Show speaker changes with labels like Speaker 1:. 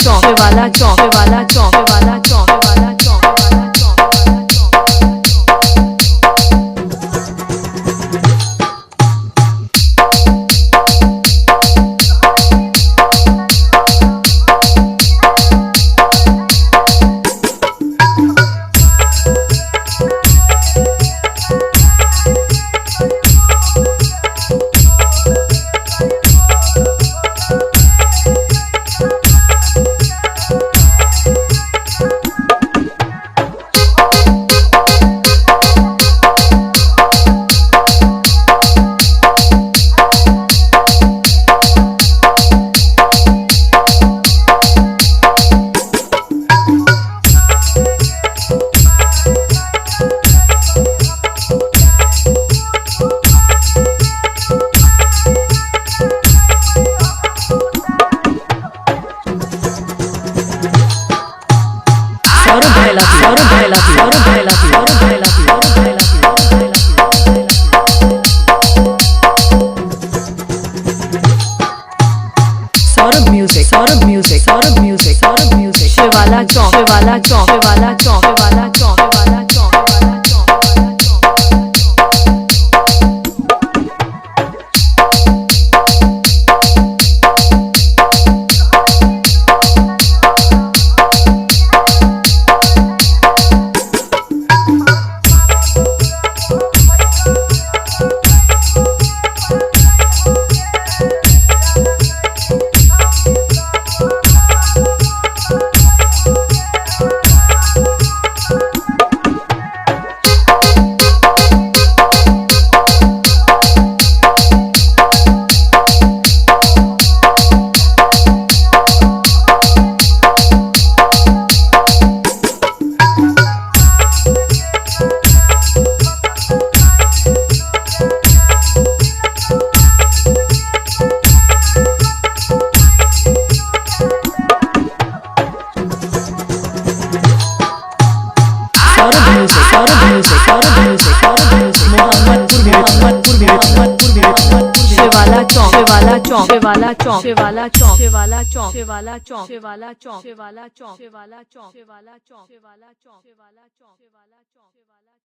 Speaker 1: चौक वाला चौक वाला चौक वाला चौक वाला चौक वाला शिवाला चौक वाला चौक वाला चौक वाला चौक वाला चौक वाला चौक शिवाला चौक वाला चौक वाला चौक वाला चौक वाला चौक वाला चौक वाला चौक वाला चौक वाला चौक वाला चौक वाला चौक वाला चौक वाला चौक